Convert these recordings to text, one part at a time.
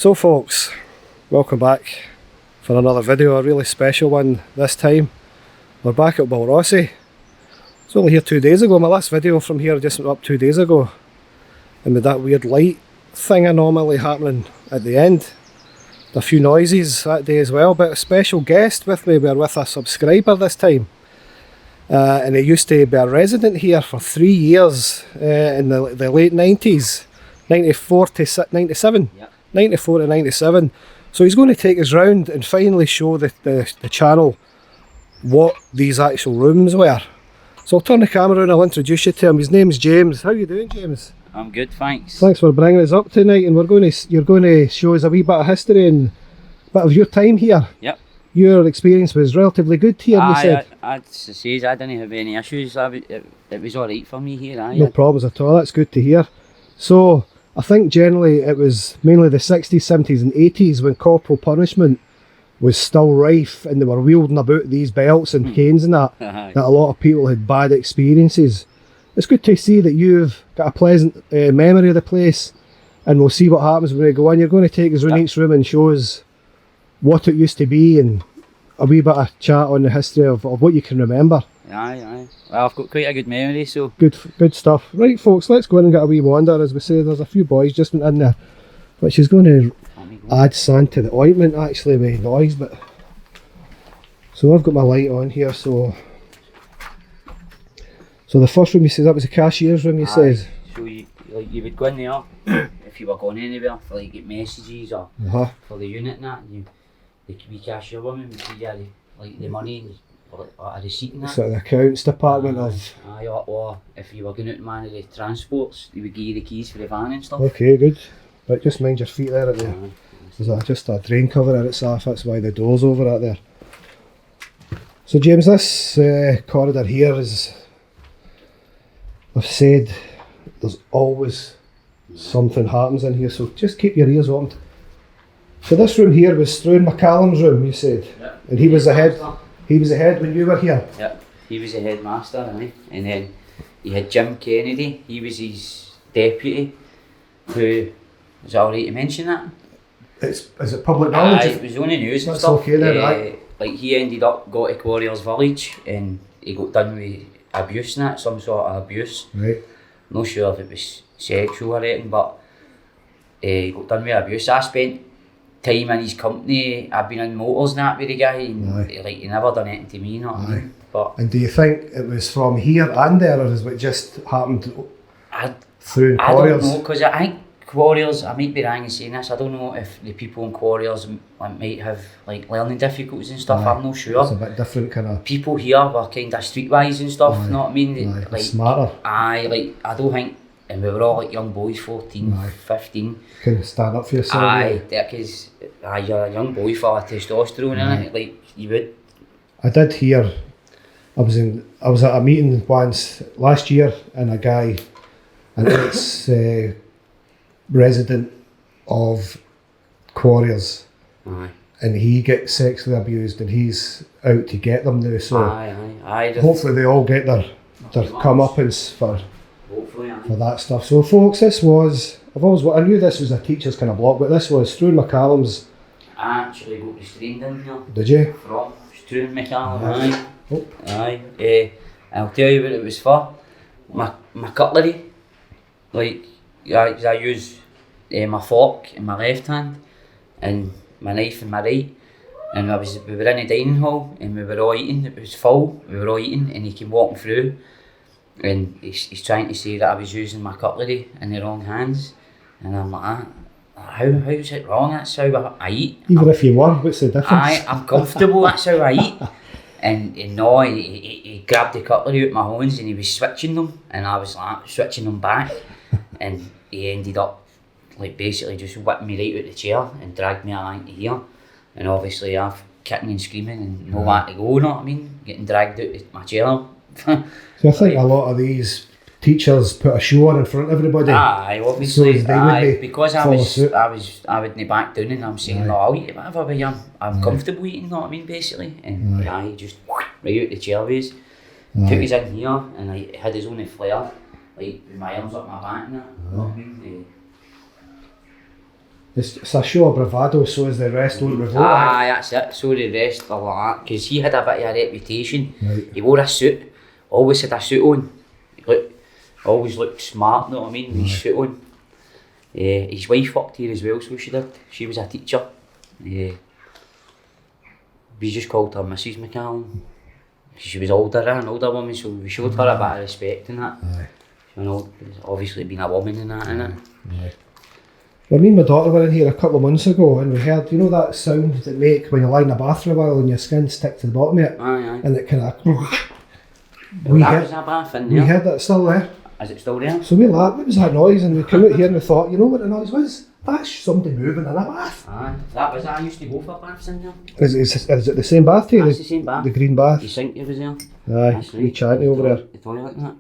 So folks, welcome back for another video, a really special one this time. We're back at Balrossie. I was only here 2 days ago. My last video from here just went up 2 days ago. And with that weird light thing anomaly happening at the end. A few noises that day as well, but a special guest with me. We're with a subscriber this time. And he used to be a resident here for 3 years in the late 90s, 94 to 97. Yep. 94 to 97. So he's going to take us round and finally show the channel what these actual rooms were. So I'll turn the camera around and I'll introduce you to him. His name's James. How are you doing, James? I'm good, thanks. Thanks for bringing us up tonight, and you're going to show us a wee bit of history and a bit of your time here. Yep. Your experience was relatively good here, you said. I'd say I didn't have any issues. It was alright for me here. No problems at all, that's good to hear. So I think generally it was mainly the 60s, 70s and 80s when corporal punishment was still rife, and they were wielding about these belts and canes and that, that a lot of people had bad experiences. It's good to see that you've got a pleasant memory of the place, and we'll see what happens when we go in. You're going to take us around each room and show us what it used to be and a wee bit of chat on the history of what you can remember. Aye. Well, I've got quite a good memory, so... Good stuff. Right folks, let's go in and get a wee wander. As we say, there's a few boys just went in there, which is going to add sand to the ointment actually with noise, but... So I've got my light on here, so the first room, you said that was the cashier's room, you said? So you would go in there if you were going anywhere for like get messages or for the unit and that, and the wee cashier woman would give you the money or a receipt and that. So the accounts department of... Aye, or if you were going out to manage the transports, they would give you the keys for the van and stuff. Okay, good. Right, just mind your feet there at the... There's just a drain cover at its off, that's why the door's over at there. So James, this corridor here is... I've said there's always something happens in here, so just keep your ears open. So this room here was Struan McCallum's room, you said? Yep. And he was the head. He was the head when you were here? Yep, he was the headmaster, and then he had Jim Kennedy, he was his deputy, who, was it alright to mention that? Is it public knowledge? It was on the news and That's stuff. Okay then, right? Like he ended up got to Quarriers Village and he got done with abuse and that, some sort of abuse. Right. Not sure if it was sexual or anything, but he got done with abuse. I spent time in his company. I've been in motors and that with the guy, and he never done anything to me, you know what I mean? But and do you think it was from here and there, or is it just happened through Quarriers? I don't know, because I think Quarriers, I might be wrong in saying this, I don't know if the people in Quarriers might have like learning difficulties and stuff, I'm not sure. It's a bit different kind of... People here were kind of streetwise and stuff, you know what I mean? Like smarter. I don't think, and we were all like young boys, 14, 15. Can stand up for yourself. Because you're a young boy full of testosterone, innit? Like you would. I did hear, I was at a meeting once last year, and a guy, and it's resident of Quarriers, and he gets sexually abused, and he's out to get them now. So hopefully they all get their comeuppance for that stuff. So folks, this was, I knew this was a teacher's kind of block, but this was Struan McCallum's. I actually got restrained in here. Did you? From Struan McCallum, I'll tell you what it was for. My cutlery, like I use my fork in my left hand and my knife in my right, and we were in a dining hall and we were all eating. It was full, we were all eating, and he came walking through, and he's trying to say that I was using my cutlery in the wrong hands, and I'm like, how's it wrong? That's how I eat. Even if you were, what's the difference? I'm comfortable, that's how I eat. And no, he grabbed the cutlery out my hands and he was switching them, and I was like switching them back, and he ended up like basically just whipping me right out the chair and dragged me along to here, and obviously I've kicking and screaming and nowhere to go, you know what I mean? Getting dragged out of my chair. So I think a lot of these teachers put a show on in front of everybody. Obviously, because I wouldn't back down, and I'm saying, no, I'll eat whatever way I'm comfortable eating, you know what I mean, basically. And he just right out the chairways, took us in here, and he had his own flare, like with my arms up my back and that, you know what I mean? It's a show of bravado, so is the rest don't revolt. Aye, that's it. So the rest are like that. Because he had a bit of a reputation. Right. He wore a suit. Always had a suit on. Always looked smart, know what I mean? With his suit on. His wife worked here as well, so she did. She was a teacher. We just called her Mrs. McCallum. She was an older woman, so we showed her a bit of respect and that. Aye. You know, obviously being a woman and that, innit? Aye. Well, me and my daughter were in here a couple of months ago and we heard, you know that sound that make when you lie in a bath for a while and your skin stick to the bottom of it? Aye. And it kind of... Well, that was a bath in there. We heard that it's still there. Is it still there? So we laughed, what was that noise? And we came out here and we thought, you know what the noise was? That's somebody moving in a bath. Aye. I used to go for baths in there. Is it the same bath to you? That's the same bath. The green bath? The sink was there. Aye, That's wee chanty over there. The toilet and that.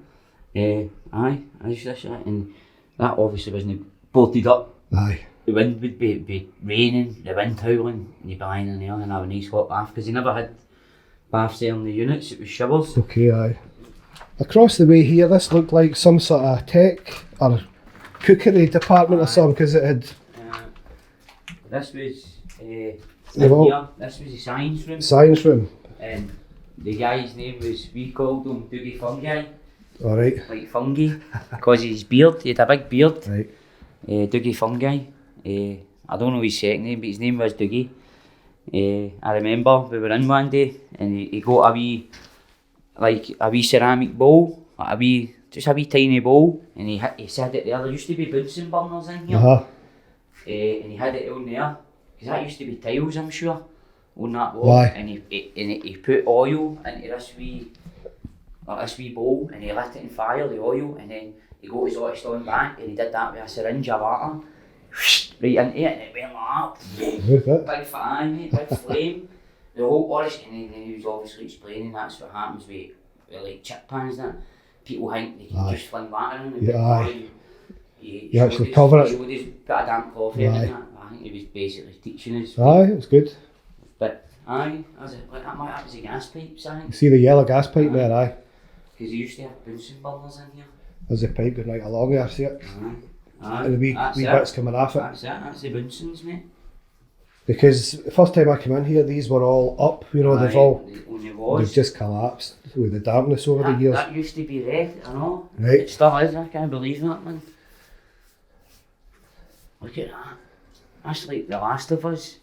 Aye, I used to shit, and that obviously wasn't boarded up. Aye. The wind would be raining, the wind howling, and you'd be lying in there and have a nice hot bath, because they never had baths there in the units, it was showers. Okay, aye. Across the way here, this looked like some sort of tech or cookery department or something, because it had... This was here, this was the science room. Science room. And the guy's name was, we called him Dougie Fungi. Alright. Like fungi, because his beard, he had a big beard. Right. Dougie Fungi. I don't know his second name, but his name was Dougie. I remember we were in one day and he got a wee ceramic bowl, just a wee tiny bowl, and he said it there. There used to be Bunsen burners in here. And he had it on there, because that used to be tiles, I'm sure, on that wall. Why? And he put oil into this wee bowl and he lit it on fire, the oil, and then he got his oil stone back and he did that with a syringe of water right into it, and it went like that. Big fire, mate, big flame. The whole orange, and then he was obviously explaining that's what happens with like chip pans and that. People think they can just fling water in and you actually cover it. He would just put a damp cloth in and that. I think he was basically teaching us. Aye, it was good. But that was the gas pipes, I think. See the yellow gas pipe there, aye. Because he used to have Bunsen burners in here. There's a pipe going right along there, see it? Aye. And the wee bits coming off it. That's the Bunsens, mate. Because the first time I came in here, these were all up, you know, they've just collapsed with the dampness over the years. That used to be red, I know. Right. It still is, I can't believe that, man. Look at that. That's like The Last of Us.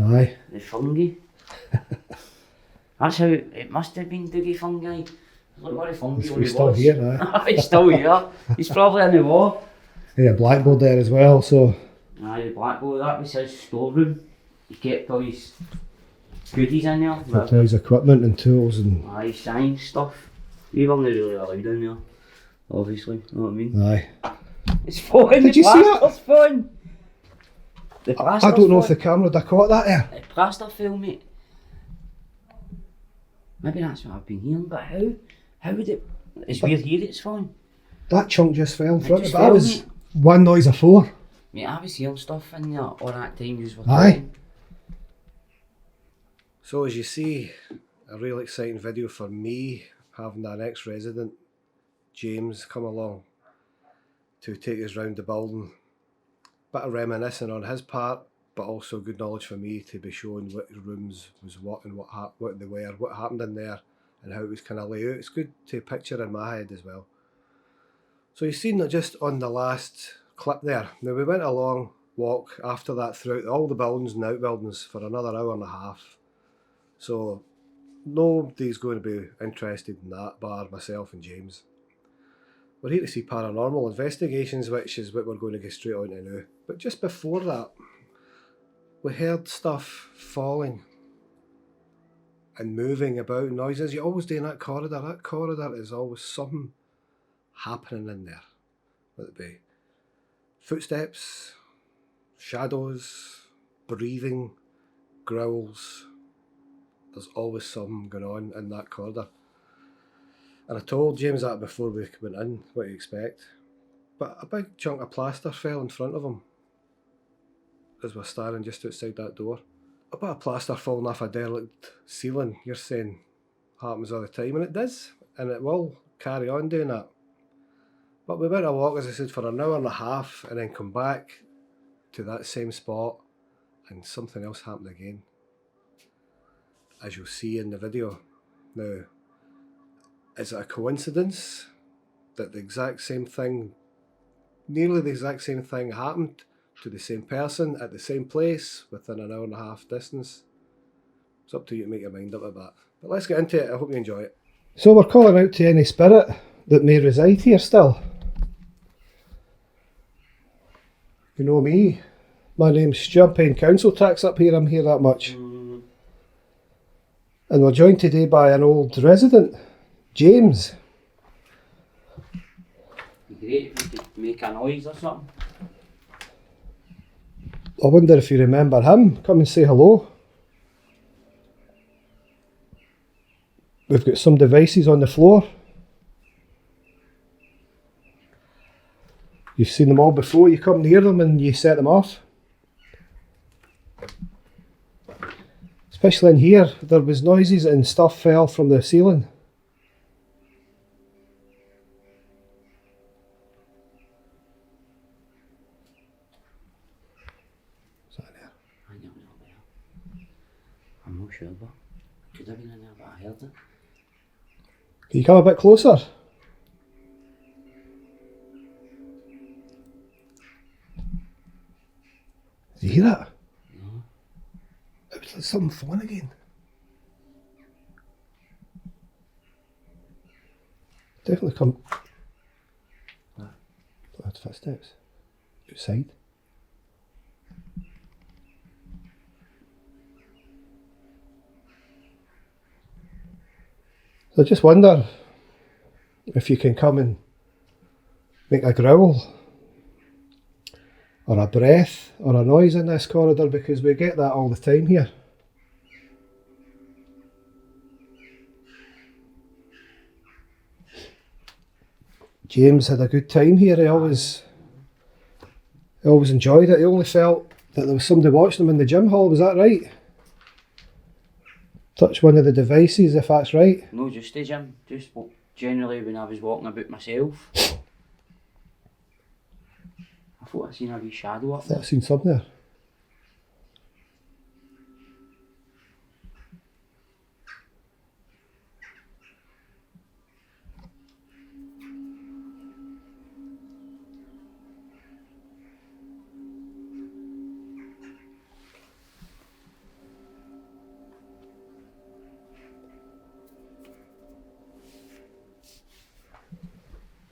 Aye. The fungi. That's how it must have been Dougie Fungi. Look what the fungi He's was. still here, aye. He's still here. He's probably in the wall. Yeah, blackboard there as well, so... Aye, the blackboard, that was his storeroom. He kept all his goodies in there. Kept all his equipment and tools and... Aye, science stuff. We weren't really allowed in there, obviously, you know what I mean? Aye. It's phone, Did you see that? Phone. The I don't know if the camera would have caught that there. The plaster fell, mate. Maybe that's what I've been hearing, but how would it... It's weird here, it's fine. That chunk just fell in front of it. fell, That was mate. one noise of four. Mate, I was hearing stuff in there all that time you were Aye. talking. So as you see, a real exciting video for me, having an ex-resident, James, come along to take us round the building. Bit of reminiscing on his part, but also good knowledge for me to be showing what rooms was what and what they were, what happened in there and how it was kind of laid out. It's good to picture in my head as well. So you've seen that just on the last clip there. Now we went a long walk after that throughout all the buildings and outbuildings for another hour and a half. So nobody's going to be interested in that bar myself and James. We're here to see paranormal investigations, which is what we're going to get straight on to now. But just before that, we heard stuff falling and moving about, noises. You always do in that corridor. That corridor is always something happening in there. Whether it be footsteps, shadows, breathing, growls. There's always something going on in that corridor. And I told James that before we went in, what to expect. But a big chunk of plaster fell in front of him as we're standing just outside that door. A bit of plaster falling off a derelict ceiling, you're saying, happens all the time, and it does, and it will carry on doing that. But we went a walk, as I said, for an hour and a half, and then come back to that same spot and something else happened again, as you'll see in the video. Now, is it a coincidence that the exact same thing, nearly the exact same thing happened to the same person at the same place within an hour and a half distance? It's up to you to make your mind up about that. But let's get into it. I hope you enjoy it. So we're calling out to any spirit that may reside here still. You know me. My name's Stu. I'm paying council tax up here. I'm here that much. And we're joined today by an old resident, James. Great if you could make a noise or something. I wonder if you remember him. Come and say hello. We've got some devices on the floor. You've seen them all before. You come near them and you set them off. Especially in here, there was noises and stuff fell from the ceiling. Is that in there? I think it was up there. I'm not sure, but could have been in there, but I heard it. Can you come a bit closer? Did you hear that? No. It was like something falling again. Definitely come. What? I had footsteps. Outside. So I just wonder if you can come and make a growl or a breath or a noise in this corridor, because we get that all the time here. James had a good time here. He always enjoyed it. He only felt that there was somebody watching him in the gym hall. Was that right? Touch one of the devices if that's right. No, just the gym. Just generally when I was walking about myself. I thought I seen a wee shadow up I thought there. I seen something there.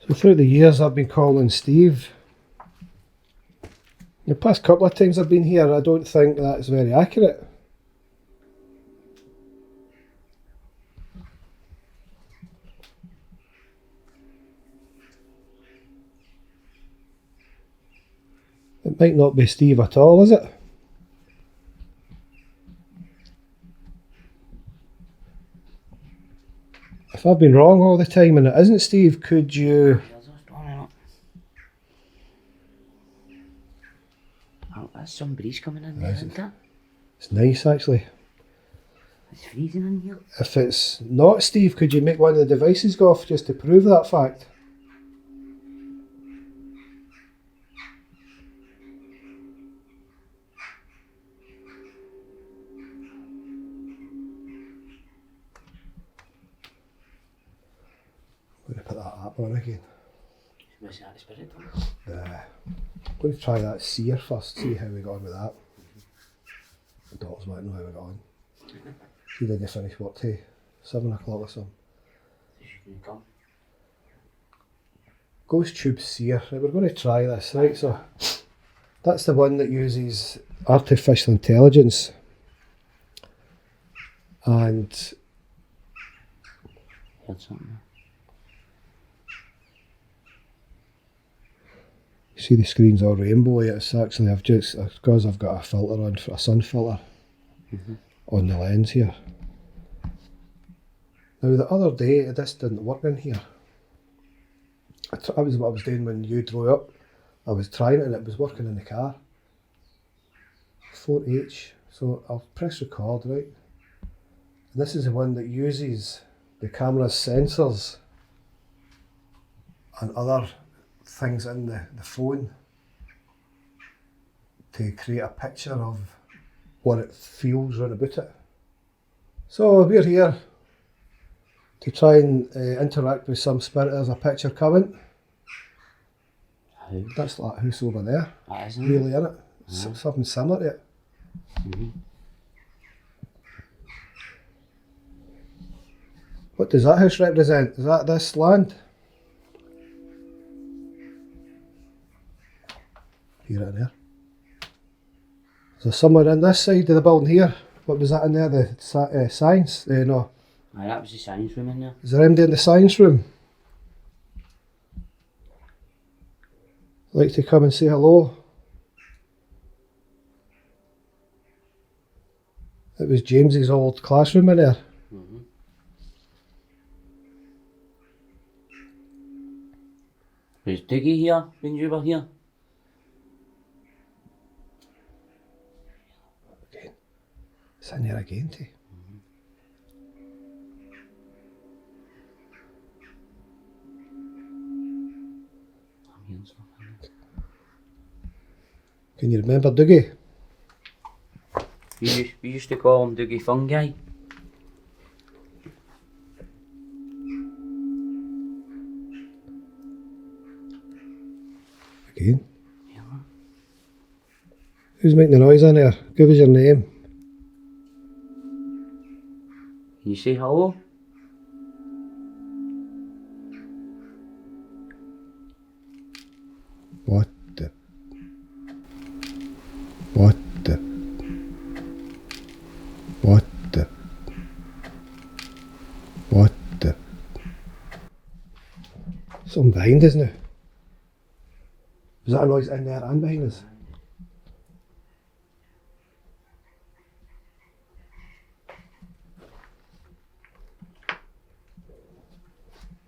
So through the years I've been calling Steve. The past couple of times I've been here, I don't think that's very accurate. It might not be Steve at all, is it? If I've been wrong all the time and it isn't Steve, could you... Oh, that's some breeze coming in there, isn't it? It's nice actually. It's freezing in here. If it's not Steve, could you make one of the devices go off just to prove that fact? I'm going to put that app on again. Missing out the spirit. I'm going to try that seer first, see how we got on with that. The daughters might know how we got on. See, did you finish work till 7 o'clock or something? You can come. Ghost Tube Seer. Right, we're going to try this, right? So that's the one that uses artificial intelligence. And Heard something. you see the screen's all rainbow. It's actually, because I've got a filter on, a sun filter on the lens here. Now the other day, this didn't work in here. That was what I was doing when you drew up. I was trying it and it was working in the car. 4H. So I'll press record, right? And this is the one that uses the camera's sensors and other things in the phone to create a picture of what it feels round about it. So we're here to try and interact with some spirit. There's a picture coming. Who? That's like a house over there. That isn't Really, it? innit? Something similar to it. What does that house represent? Is that this land? Here and there. Is there somewhere in this side of the building here? What was that in there? The science? No. Aye, that was the science room in there. Is there anybody in the science room? Like to come and say hello? It was James's old classroom in there. Was Dougie here when you were here? Again. It's in there again, too. Can you remember Dougie? We used to call him Dougie Fungi. Again? Yeah. Who's making the noise in there? Give us your name. Can you say hello? What the? What the? What the? What the? Something behind us now. Was that a noise in there and behind us?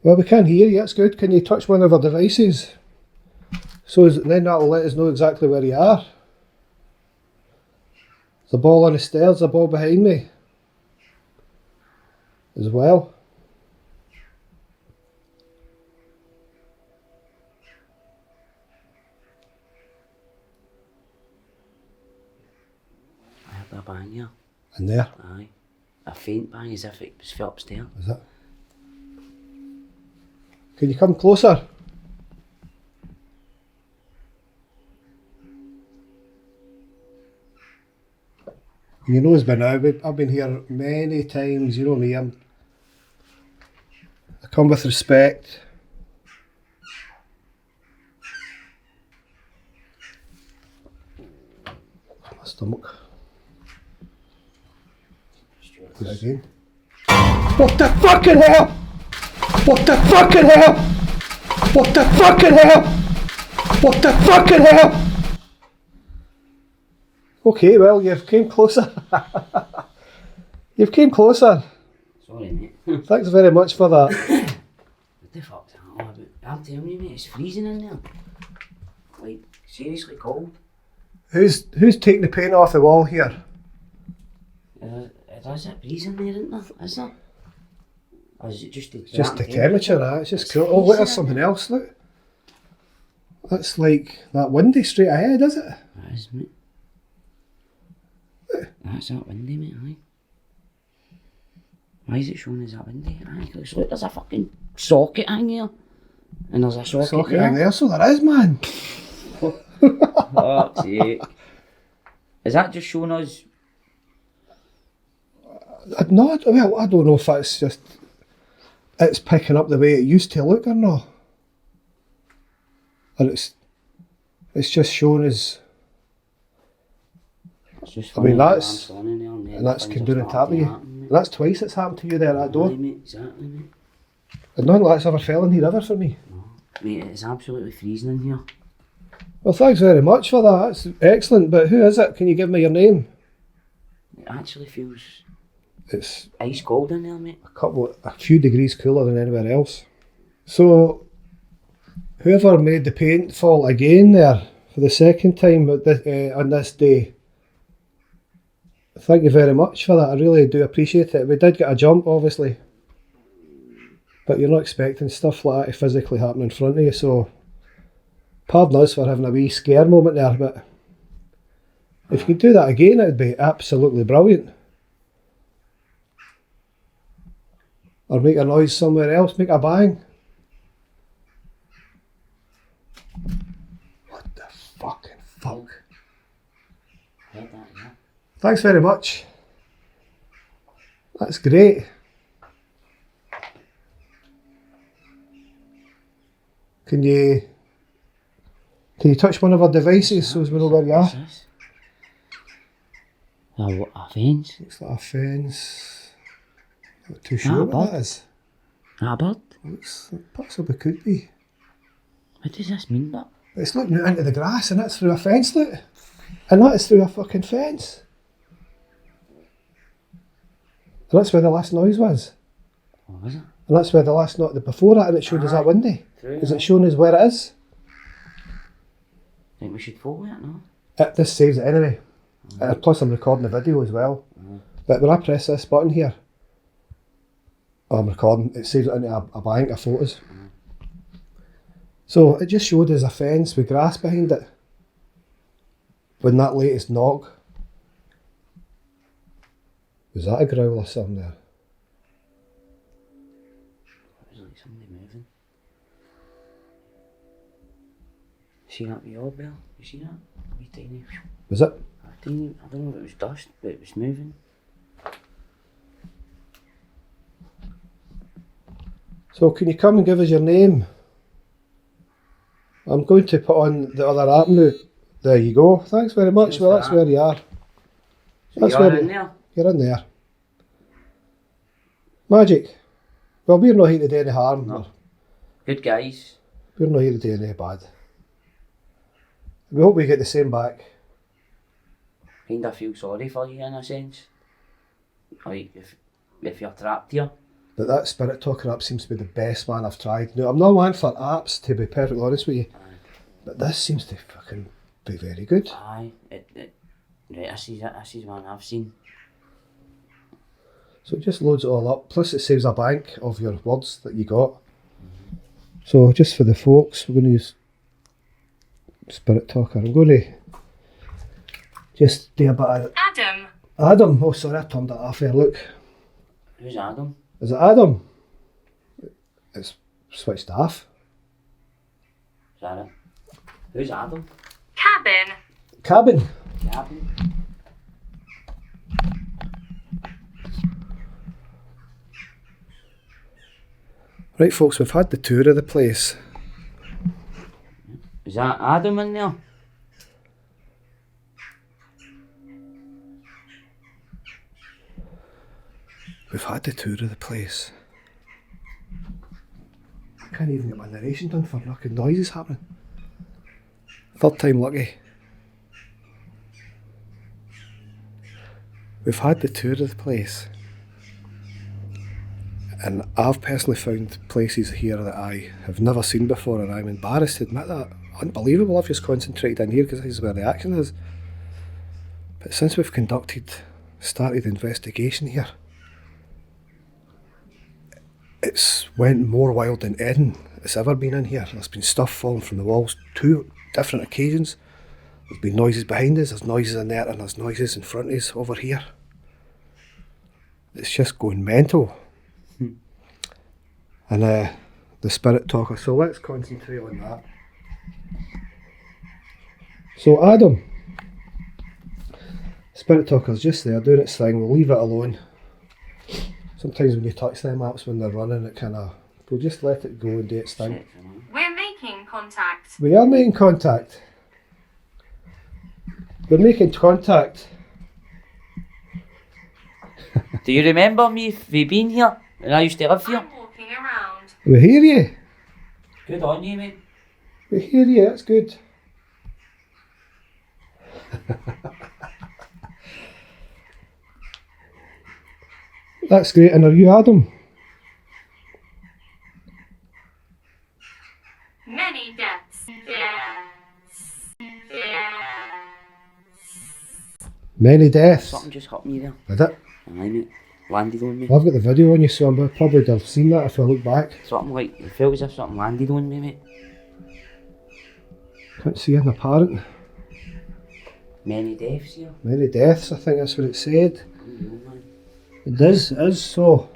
Well, we can hear you, that's good. Can you touch one of our devices? So then that'll let us know exactly where you are. There's a ball on the stairs, a ball behind me. As well. I heard a bang here. In there. Aye. A faint bang as if it was felt upstairs. Is it? Can you come closer? You know it's been now, I've been here many times, you know me, I come with respect. My stomach. Do it again. What the fucking hell? What the fucking hell? What the fucking hell? What the fucking hell? Okay, well, you've came closer. You've came closer. Sorry, mate. Thanks very much for that. What the fuck's that all about? I'm telling you, mate, it's freezing in there. Like, seriously cold. Who's taking the paint off the wall here? Is it freezing there, isn't there? Is there? Or is it just the Temperature, it's just cool. Oh, look, there's something else, look. That's like that windy straight ahead, is it? That is, mate. That's that windy, mate, aye. Why is it showing as that windy? Aye, look, there's a fucking socket hanging here. And there's a socket there. Hanging there, so there is, man. Fuck's sake. Is that just showing us? No, well, I don't know if it's picking up the way it used to look or not. Or it's just showing us. It's just I mean, that's and that's came down on top of you. And that's twice it's happened to you there, that door. Aye, mate, exactly, mate. And none of that's ever fell in here ever for me. No. Mate, it's absolutely freezing in here. Well, thanks very much for that. That's excellent. But who is it? Can you give me your name? It actually feels It's ice cold in there, mate. a few degrees cooler than anywhere else. So, whoever made the paint fall again there for the second time on this day, thank you very much for that. I really do appreciate it. We did get a jump, obviously, but you're not expecting stuff like that to physically happen in front of you, so pardon us for having a wee scare moment there, but If you could do that again, it would be absolutely brilliant. Or make a noise somewhere else, make a bang. What the fucking fuck? Heard that, yeah. Thanks very much. That's great. Can you touch one of our devices so as we know where you are? What's this? Oh, what, a fence? Looks like a fence. Not too sure what that is. That a bird? Looks possibly could be. What does this mean, that? But it's looking out into the grass and that's through a fence, look. And that is through a fucking fence. And that's where the last noise was. Oh, is it? And that's where the last noise, before that, and it showed us that window. Is it showing us where it is? Think we should follow it, no? This saves it anyway. Plus I'm recording the video as well. But when I press this button here, I'm recording, it saves it into a bank of photos. So it just showed us a fence with grass behind it. When that latest knock, was that a growl or something there? It was like somebody moving. See that wee orb bell? You see that? Wee tiny. Was it? Tiny, I don't know if it was dust, but it was moving. So can you come and give us your name? I'm going to put on the other app now. There you go. Thanks very much. Cheers Well, for that's that. where you are. That's You're where in there? You're in there. Magic. Well, we're not here to do any harm. No. Good guys. We're not here to do any bad. We hope we get the same back. Kinda feel sorry for you in a sense. Like, if you're trapped here. But that Spirit Talker app seems to be the best one I've tried. Now, I'm not one for apps, to be perfectly honest with you. But this seems to fucking be very good. Aye, right, this is one I've seen. So it just loads it all up. Plus it saves a bank of your words that you got. So just for the folks, we're going to use Spirit Talker. I'm going to just do a bit of... Adam! Oh sorry, I turned that off there, look. Who's Adam? Is it Adam? It's switched off. Is that it? Who's Adam? Cabin. Cabin? Right folks, we've had the tour of the place. Is that Adam in there? We've had the tour of the place. I can't even get my narration done for fucking noises happening. Third time lucky. We've had the tour of the place. And I've personally found places here that I have never seen before and I'm embarrassed to admit that. Unbelievable, I've just concentrated in here because this is where the action is. But since we've started the investigation here, it's went more wild than anything it's ever been in here. There's been stuff falling from the walls 2 different occasions. There's been noises behind us, there's noises in there and there's noises in front of us over here. It's just going mental. And the Spirit Talker, so let's concentrate on that. So Adam, Spirit Talker's just there doing its thing, we'll leave it alone. Sometimes when you touch them apps when they're running, it we'll just let it go and do its thing. We're making contact. We are making contact. We're making contact. Do you remember me if we been here? When I used to live here? I'm walking around. We hear you. Good on you, mate. We hear you, that's good. That's great, and are you Adam? Many deaths. Many deaths. Something just hit me there. Did it? Aye, mate. Landed on me. Well, I've got the video on you, so I probably have seen that if I look back. Something like, it felt as if something landed on me, mate. Can't see anything apparent. Many deaths here. Many deaths, I think that's what it said. Oh, man. It is so.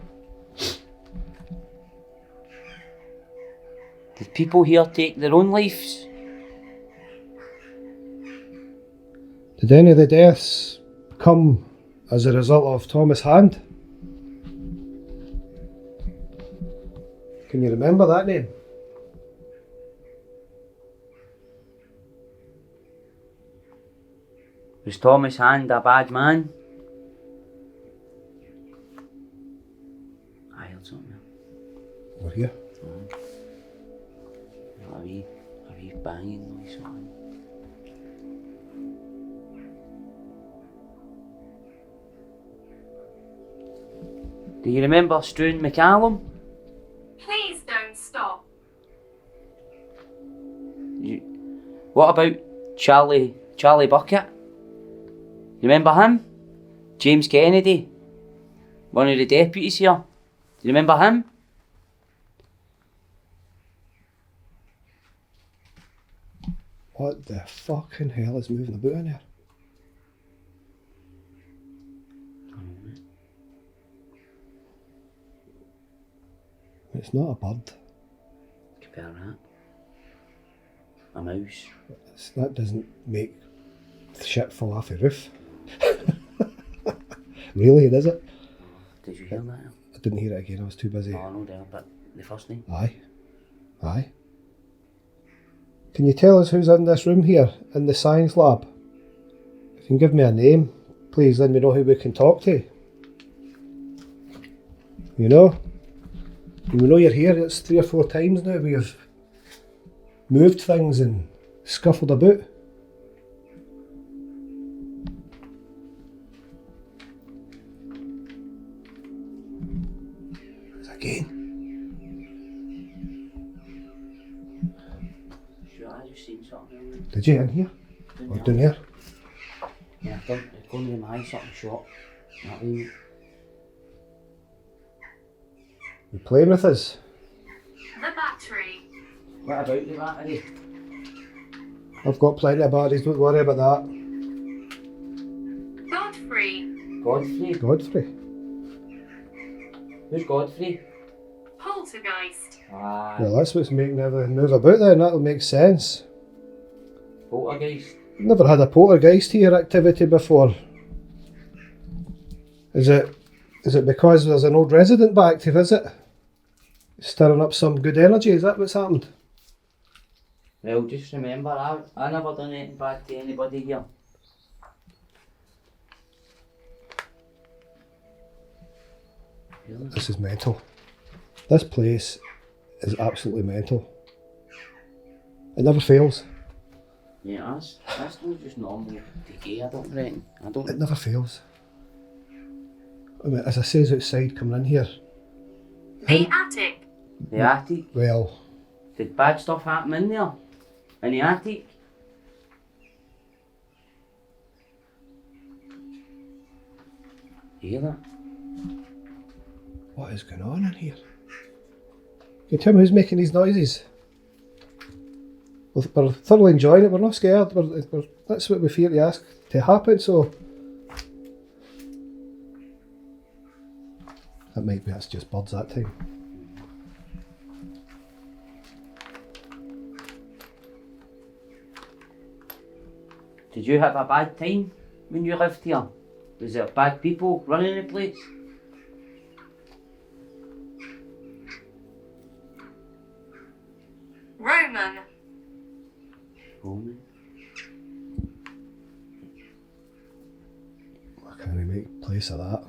Did people here take their own lives? Did any of the deaths come as a result of Thomas Hand? Can you remember that name? Was Thomas Hand a bad man? I heard something there. We're here. A wee banging noise. Something. Do you remember Struan McCallum? Please don't stop. What about Charlie Bucket? You remember him? James Kennedy, one of the deputies here. Do you remember him? What the fucking hell is moving about in here? It's not a bird. Compare that. A mouse. That doesn't make shit fall off a roof. Really, does it? Did you hear that? I didn't hear it again, I was too busy. Oh, no doubt, but the first name? Aye. Can you tell us who's in this room here, in the science lab? If you can give me a name, please, then we know who we can talk to. You know? And we know you're here, it's 3 or 4 times now we have moved things and scuffled about. Again. Sure, I just seen something. Did you in here? Or down here? Yeah, I think it's going to my eye something short. That way. You playing with us? The battery. What about the battery? I've got plenty of batteries, don't worry about that. Godfrey. Godfrey? Godfrey. Who's Godfrey? Poltergeist. Ah, Well, that's what's making everything move about then, that'll make sense. poltergeist. Never had a poltergeist here activity before. Is it because there's an old resident back active, is it? Stirring up some good energy, is that what's happened? Well, just remember, I never done anything bad to anybody here. Really? This is mental. This place is absolutely mental. It never fails. Yeah, that's not just normal decay, I don't reckon. It never fails. I mean, as I says outside coming in here, The attic. The attic. well, Did bad stuff happen in there? In the attic? You hear that? what is going on in here? Can you tell me who's making these noises? We're thoroughly enjoying it, we're not scared, that's what we fear to ask to happen, so... That might be, that's just birds that time. Did you have a bad time when you lived here? Was there bad people running the place? Roman. Roman? I can't make place of that.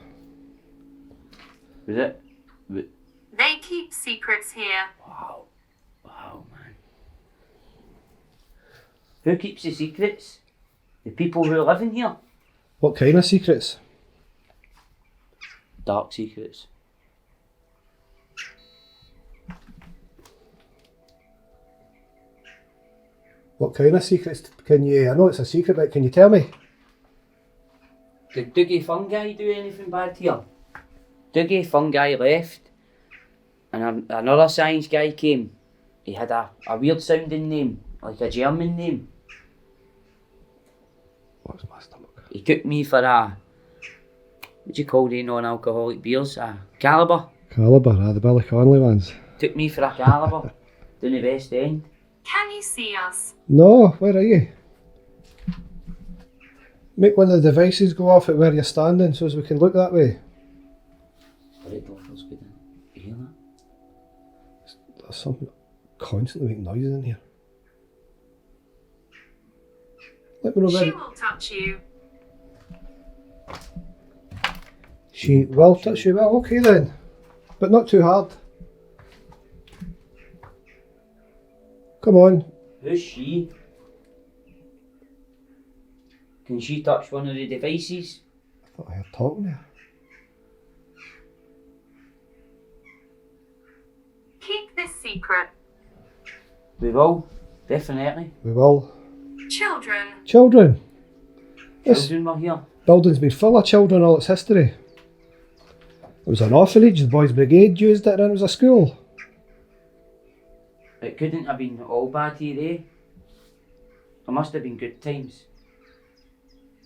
Was it? They keep secrets here. Wow. Wow, man. Who keeps the secrets? The people who live in here? What kind of secrets? Dark secrets. What kind of secrets can you... I know it's a secret, but can you tell me? Did Dougie Fungi do anything bad here? Dougie Fungi left and another science guy came. He had a weird sounding name, like a German name. What's my stomach? He took me for a, what do you call the non-alcoholic beers? A Caliber. Caliber, the Billy Connolly ones. Took me for a Caliber down the West End. Can you see us? No, where are you? Make one of the devices go off at where you're standing so as we can look that way. Right, door feels good. You hear that? There's something constantly making noises in here. Let me know She where. will touch you. She will touch you. Well, okay then. But not too hard. Come on. Who's she? Can she touch one of the devices? I thought I heard talking there. Keep this secret. We will, definitely. We will. Children. Children. This Children were here. building's been full of children all its history. It was an orphanage, the Boys Brigade used it, and it was a school. It couldn't have been all bad here, eh? There must have been good times.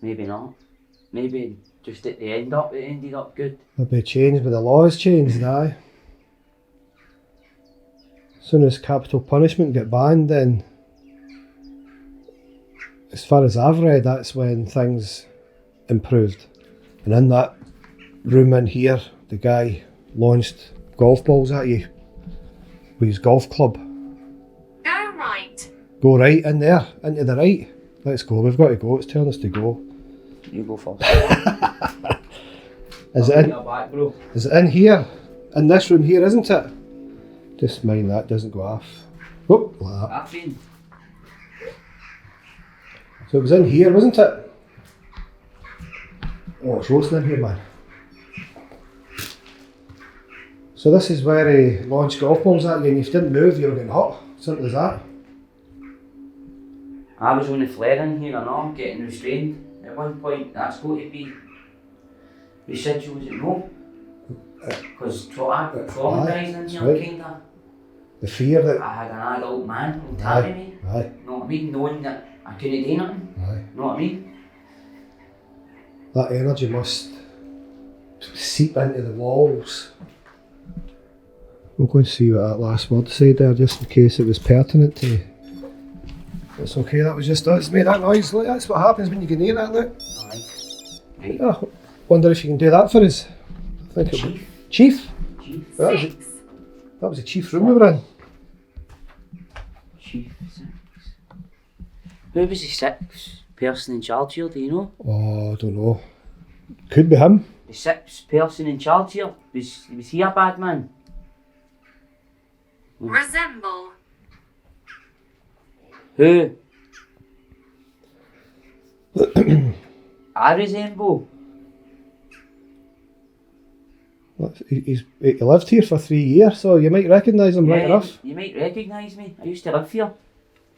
Maybe not. Maybe just at the end up, it ended up good. Maybe changed, but the laws changed, aye. As soon as capital punishment got banned, then, as far as I've read, that's when things improved. And in that room in here, the guy launched golf balls at you with his golf club. Go right. Go right in there, into the right. Let's go, we've got to go, it's telling us to go. You go first. Is it in, Back, bro. is it in here? In this room here, isn't it? Just mind that doesn't go off. Oh, like that. I've been. So it was in here, wasn't it? Oh, it's roasting in here, man. So this is where he launched golf balls at you, and if you didn't move, you were getting hot. Simple as that. I was only flaring here, I know, I'm getting restrained. At one point, that's got to be residual, is it no? Because traumatising in here, right. kinda. The fear that. I had an adult man tapping me. Aye, Know what I mean? Knowing that I couldn't do nothing. aye. Know what I mean? That energy must seep into the walls. We'll go and see what that last word said there, just in case it was pertinent to you. It's okay, that was just us. Made that noise. Look, that's what happens when you get near that, look. Aye. Right. Oh, wonder if you can do that for us. I think it'll be. Chief? Chief. That was, 6. that was the chief room we were in. Chief 6. Who was the 6th person in charge here, do you know? Oh, I don't know. Could be him. The 6th person in charge here, was he a bad man? Resemble. Who? I resemble. He lived here for 3 years, so you might recognise him right Yeah, enough. you might recognise me. I used to live here.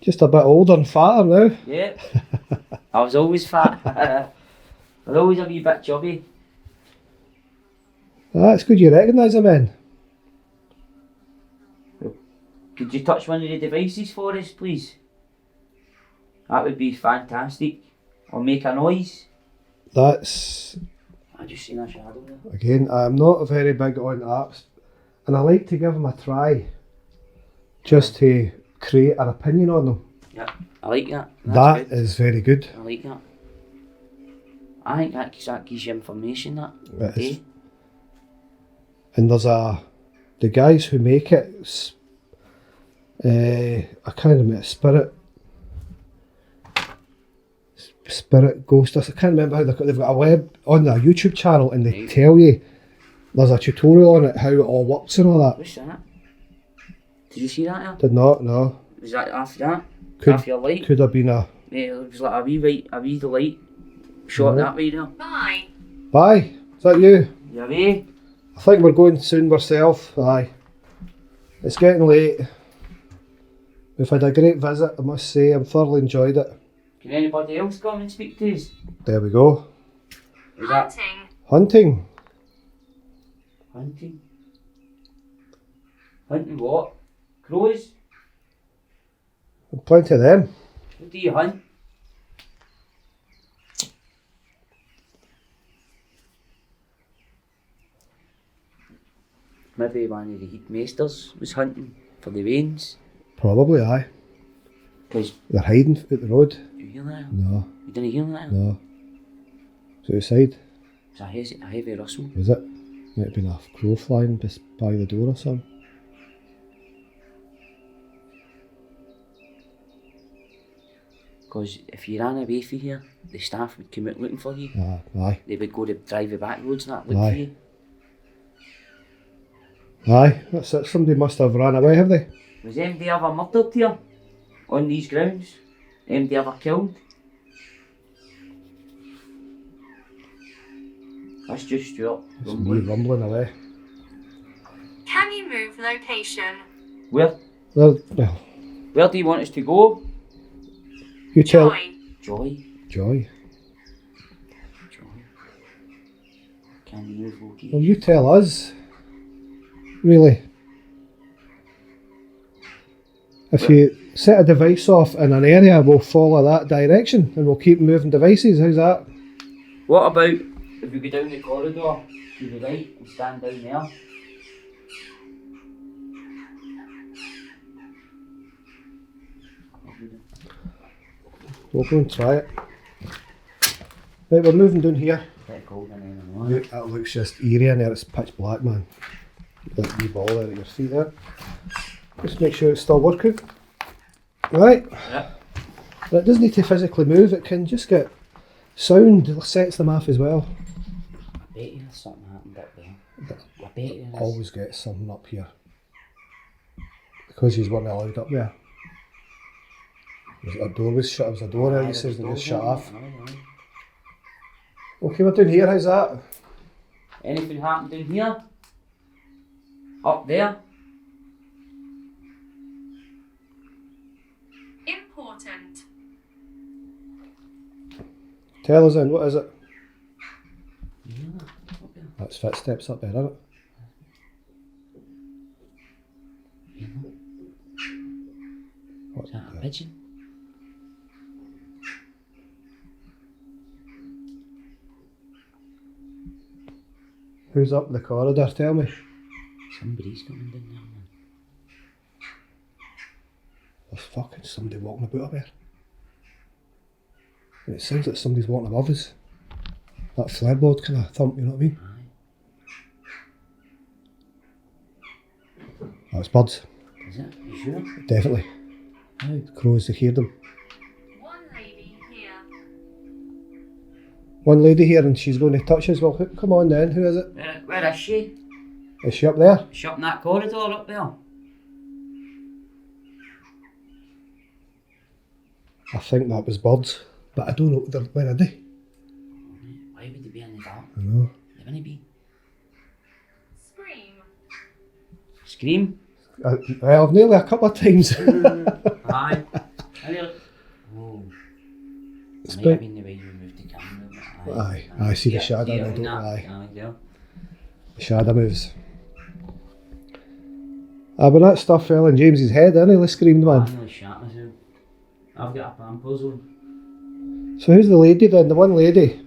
Just a bit older and fatter now. Yeah. I was always fat. I was always a wee bit chubby. That's good you recognise him then. Could you touch one of the devices for us, please? That would be fantastic. Or make a noise. That's, I just seen a shadow there. again, I'm not very big on apps, and I like to give them a try, just to create an opinion on them. Yeah, I like that. That Good. is very good. I like that. I think that gives you information, that. It is. Okay. And there's the guys who make it, I can't remember, Spirit Ghost, I can't remember how they've got a web on their YouTube channel, and they Right. tell you, there's a tutorial on it, how it all works and all that. What's that? Did you see that there? Did not, no. Was that after that? Could- After your light? Could have been a, Yeah, it was like a wee light shot Right. that way there. Bye. bye, is that you? You away? I think we're going soon ourselves, aye. It's getting late. We've had a great visit, I must say, I've thoroughly enjoyed it. Can anybody else come and speak to us? There we go. Is that Hunting. Hunting. hunting? Hunting what? Crows? Plenty of them. What do you hunt? maybe one of the headmasters was hunting for the veins. Probably, aye. Because They're hiding at the road. you hear that? No, You didn't hear that? no. It's outside. It's a heavy rustle. Was it? Might have been a crow flying by the door or something. Because if you ran away from here, the staff would come out looking for you. Aye. They would go to drive the back roads and that, look Aye. for you. Aye, that's it. Somebody must have ran away, have they? Was anybody ever murdered here? On these grounds? Anybody ever killed? That's just Stuart. It's me rumbling away. Can you move location? Where Well, do you want us to go? you tell. Joy. Joy. Joy. Can you move location? Well, you tell us. Really. If you set a device off in an area, we'll follow that direction and we'll keep moving devices. How's that? What about if we go down the corridor to the right and stand down there? We'll go and try it. Right, we're moving down here. Bit cold in there in the morning. Look, that looks just eerie in there. It's pitch black, man. That wee ball there at your feet there. Just make sure it's still working. Right. Yeah. But it doesn't need to physically move. It can just get sound. It sets them off as well. I bet you there's something happened up there. I bet you there's... Always get something up here. Because you weren't allowed up there. A door was shut. It was a door there. You said they just shut off. Okay, we're down here. How's that? Anything happened down here? Up there? Important. Tell us then. What is it? Yeah, up there. That's footsteps up there, isn't it? Yeah. What's Is that a that? pigeon? Who's up the corridor? Tell me. Somebody's coming down there, man. There's fucking somebody walking about up there. And it sounds like somebody's walking above us. That floorboard kind of thump, you know what I mean? Aye. That's birds, Is it? You sure? definitely. How? Crows, they hear them. One lady here. One lady here and she's going to touch us. Well, come on then, who is it? Where is she? Is she up there? She's up in that corridor up there. I think that was birds, but I don't know, where are they? Why would they be in the dark? I know. They wouldn't be. Scream. Scream? Well, nearly a couple of times. Aye. Oh. It's Might have bit- been the way you moved the camera. Aye, I see the shadow now, don't I? Aye, yeah. The shadow moves. When that stuff fell in James's head, he nearly screamed, I man. nearly shot myself. I've got a pampers on. So who's the lady then? The one lady?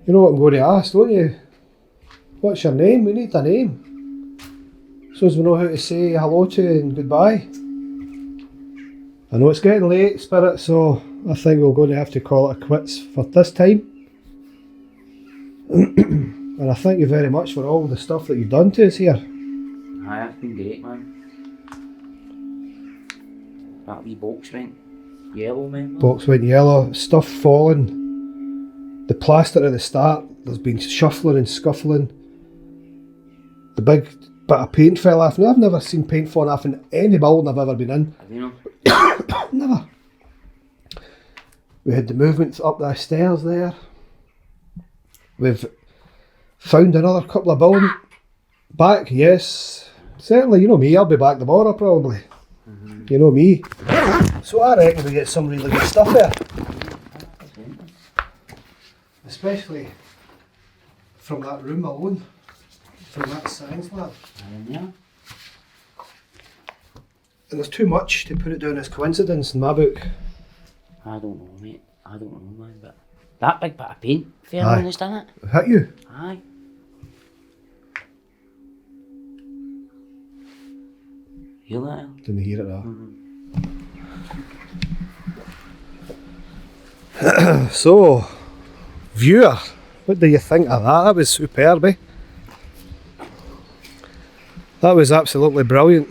You know what I'm going to ask, don't you? What's your name? We need a name. So as we know how to say hello to and goodbye. I know it's getting late, Spirit, so I think we're going to have to call it a quits for this time. And I thank you very much for all the stuff that you've done to us here. Aye, that's been great, man. That wee box went yellow, man. Box went yellow, stuff falling. The plaster at the start, there's been shuffling and scuffling. The big bit of paint fell off. Now, I've never seen paint falling off in any building I've ever been in. I don't know. Never. We had the movements up the stairs there. We've found another couple of buildings. Back, yes. Certainly, you know me, I'll be back tomorrow probably. You know me. So I reckon we get some really good stuff there. Especially from that room alone. From that science lab. Yeah. And there's too much to put it down as coincidence in my book. I don't know, mate. I don't know, man. But that big bit of paint fell Aye. on us, didn't it? Hit you? Aye. Hear that? Didn't hear it So, viewer, what do you think of that? That was superb, eh? That was absolutely brilliant.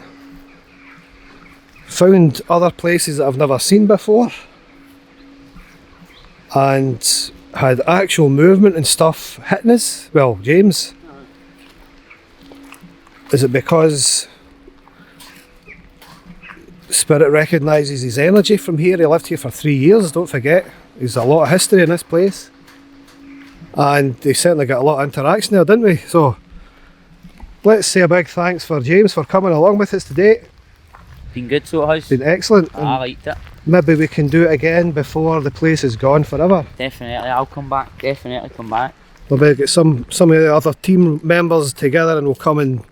Found other places that I've never seen before, and had actual movement and stuff hitting us. Well, James, is it because Spirit recognises his energy from here? He lived here for 3 years, don't forget. There's a lot of history in this place, and they certainly got a lot of interaction there, didn't we? So let's say a big thanks for James for coming along with us today. Been good, so it has. Been excellent. I liked it. Maybe we can do it again before the place is gone forever. Definitely, I'll come back. Definitely come back. We'll maybe get some of the other team members together and we'll come and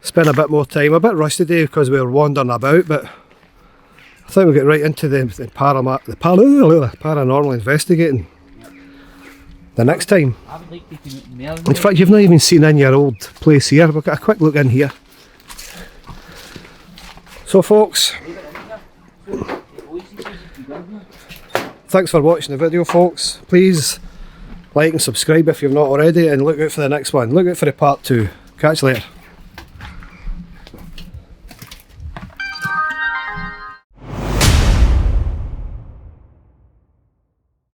spend a bit more time. A bit rusty today because we were wandering about, but I think we'll get right into the paranormal investigating the next time. I would like to do more. In fact, you've not even seen in your old place here. We'll get a quick look in here. So folks, thanks for watching the video, folks. Please like and subscribe if you've not already, and look out for the next one. Look out for the part 2. Catch you later.